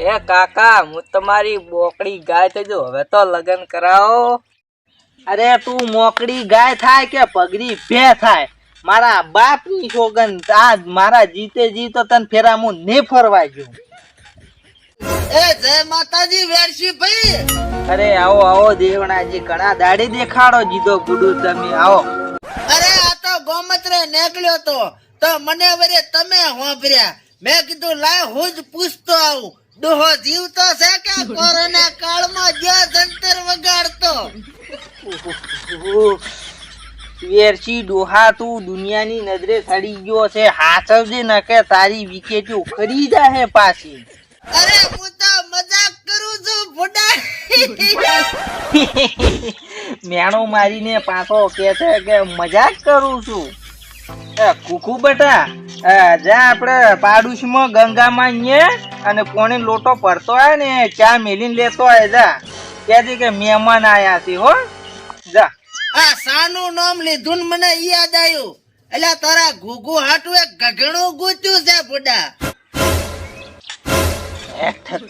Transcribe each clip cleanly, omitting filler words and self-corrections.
એ કાકા હું તમારી બોકડી ગાય થઈ જો હવે તો લગન કરાવો. અરે તું મોકડી ગાય થાય કે પગડી ભે થાય, મારા બાપની સોગન આ મારા જીતે જીતો તને ફેરા હું ને ફરવા ગયો. એ જય માતાજી વેરશી ભાઈ. અરે આવો આવો દેવણાજી, ઘણા દાડી દેખાડો જીધો ગુડુ તમે આવો. અરે આ તો ગોમત્રે નીકળ્યો તો મને વરે તમે હોંભર્યા. મેં કીધું લાય હું જ પૂછતો આવું, ડોહો જીવતો છે કે કોરોના કાળમાં જો જંતર વગાડતો. વેરશી ડોહા તું દુનિયાની નજરે સડી ગયો છે, હાચવજે ન કે તારી વિકેટ ઉખડી જાહે પાછી. અરે હું તો મજાક કરું છું ભોડા. મેણો મારીને પાછો કે છે કે મજાક કરું છું. કુકુ બેટા જા આપડે પાડોશમાં ગંગામાં અને કોને લોટો પડતો હોય ને ચા મેલીને લેતો હોય. જા કે કે મહેમાન આયા છે હો. જા આ સાનું નામ લીધું મને યાદ આવ્યું. એટલે તારા ઘુઘુ હાટુ એક ગગણું ગૂંચ્યું છે ભોડા.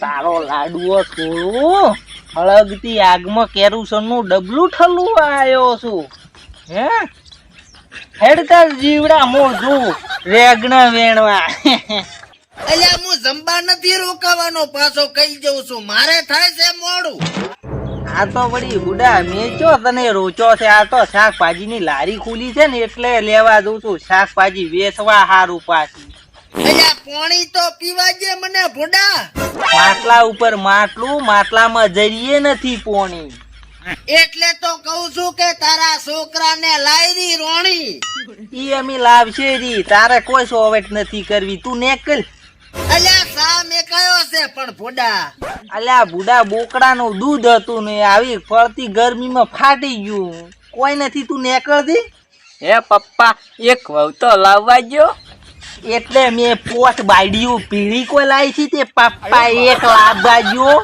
તારો લાડુઓ થોડું હળગતી આગમાં કેરુસન નું ડબલું ઠલું આવ્યો છું. હે હેડતા જીવડા મોઢું રેગણા વેણવા. એટલે હું જંબા નથી રોકાવાનો, પાછો કહી જઉં છું મારે થાય છે મોડું. આ તો વળી બુડા મેં ચો તને રોચો છે. આ તો શાકભાજી ની લારી ખુલી છે ને એટલે લેવા દઉં છું, શાકભાજી વેચવા હારું પાછી. એટલે પાણી તો પીવા દે મને ભોડા. માટલા ઉપર માટલું, માટલામાં જરીએ નથી પોણી. એટલે તો કહું છું કે તારા છોકરાને લાયરી રોણી. ઈ અમે લાવશે રી, તારે કોઈ સોવેટ નથી કરવી, તું નેકલ. અલ્યા સા મેકાયો છે પણ ભોડા. અલ્યા બુડા બોકડા નું દૂધ હતું ને આવી ફરતી ગરમીમાં ફાટી ગયું. કોઈ નથી, તું નેકળ દી. હે પપ્પા એક વહુ તો લાવવા ગયો. એટલે મેં પોટ બાયડીયું પીળી કોઈ લાવી છે તે પપ્પા એક લાવવા ગયો.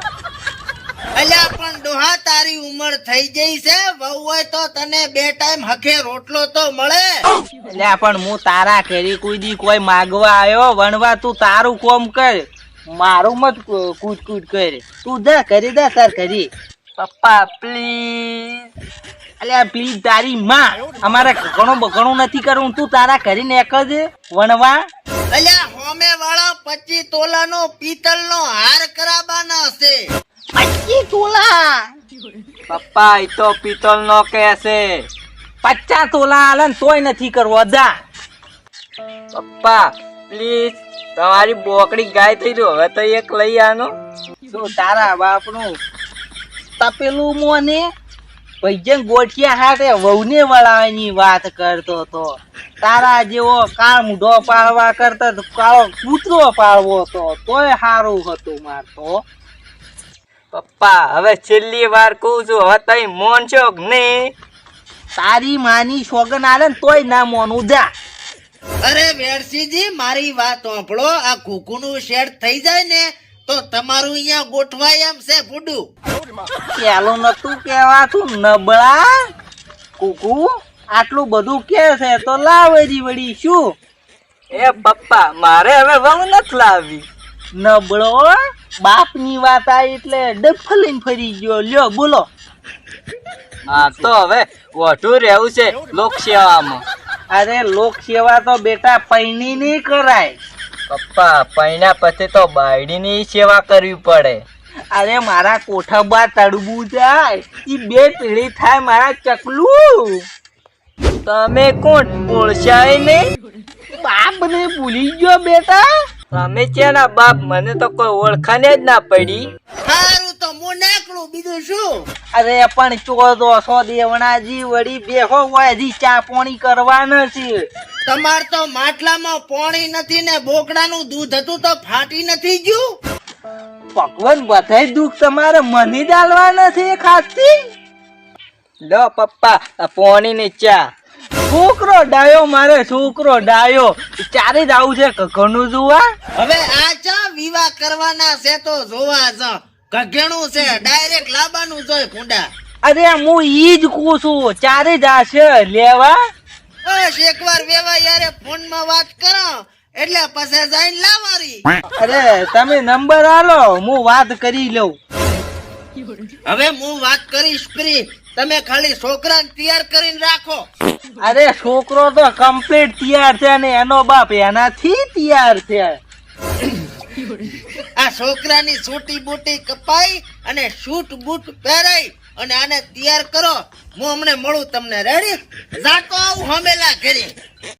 અલ્યા પણ ડોહા તારી ઉંમર થઈ ગઈ છે, વહુ હોય તો તને 2 ટાઈમ હખે રોટલો તો મળે. અલ્યા પણ હું તારા ઘરે કોઈ દી કોઈ માગવા આવ્યો વણવા, તું તારું કોમ કર, મારું મત કૂદ કૂદ કરે. તું જા કરી દે તાર કરી. પપ્પા પ્લીઝ. અલ્યા પ્લીઝ તારી માં, અમારે ઘણું બઘણું નથી કરવું, તું તારા ઘરે નીકળજે વણવા. અલ્યા હોમે વાળો 25 તોલાનો પિત્તળનો હાર કરાવવાનો છે. 25 તોલા? પપ્પા એ તો પિત્તળ નો કે છે. 50 તોલા આલે ને તોય નથી કરવો. જા પપ્પા પ્લીઝ તમારી બોકડી ગાય થઈ ગયો હવે તો એક લઈ આનો. શું તારા બાપનું તપેલું મોને ભૈજન ગોઠિયા હાટે વહુને વળાવવાની વાત કરતો તો. તારા જેવો કાળ મૂઢો પાળવા કરતા તો કાળો કૂતરો પાળવો તો તોય સારું હતું મારતો. પપ્પા હવે છેલ્લી વાર કહું છું, હવે તઈ મોન છો કે નહીં? તારી માની સોગન આલે ને તોય ના મોનું. જા. અરે વેરસીજી મારી વાત સાંભળો, આ ઘૂઘુનું શેડ થઈ જાય ને તો તમારું અહીંયા ગોઠવાય એમ છે ભૂડું. પેલું નતું કેવાતું નબળા કુકુ, આટલું બધું કે છે તો લાવેરી વળી શું? એ પપ્પા મારે હવે વહુ નથી લાવવી. નબળો બાપની વાત આ એટલે ડફલીને ફરી ગયો. લ્યો બોલો. હા તો હવે વધુ રહેવું છે લોકસેવામાં. અરે લોક સેવા તો બેટા પૈણી નહીં કરાય. પપ્પા પૈણા પછી તો બાયડીની સેવા કરવી પડે. અરે મારા કોઠા તડબું જાય, ઈ 2 પેઢી થાય મારા ચકલું. તમે કોણ ઓળખાય નહીં? બાપ ને ભૂલી ગયો બેટા. તમે ક્યાંના બાપ, મને તો કોઈ ઓળખાને જ ના પડી. સારું તો હું નાખલું, બીજું શું. અરે પણ 1400 દેવણાજી વળી બેહો હોય, હજી ચા પાણી કરવાના છે. તમાર તો માટલામાં પાણી નથી ને બોકડાનું દૂધ હતું તો ફાટી નથી ગયું. ભગવાન બધાય દુઃખ તમારે મને ડાલવાના છે ખાસથી. લો પપ્પા આ પોણી ની ચા. છોકરો ડાયો, મારે છોકરો ડાયો. ચારે જ આવું છે ઘણું જોવા. હવે આ ચા વિવાહ કરવાના છે તો જોવા જ ગઘેણું છે, ડાયરેક્ટ લાવવાનું જોય ભૂંડા. અરે હું ઈ જ કહું છું, ચારે જ આ છે લેવા. બસ એકવાર વેવા યારે ફોનમાં વાત કરો એટલે પછી જઈને લાવારી. અરે તમે નંબર આલો, હું વાત કરી લઉં. હવે હું વાત કરીશ ફ્રી, તમે ખાલી છોકરાને તૈયાર કરીને રાખો. અરે છોકરો તો કમ્પ્લીટ તૈયાર છે ને એનો બાપ એનાથી તૈયાર છે. આ છોકરાની છૂટી બૂટી કપાઈ અને શૂટ બૂટ પહેરાઈ અને આને તૈયાર કરો. હું હમણે મળું તમને. રેડી? જાતો આવું હમેલા ઘરે.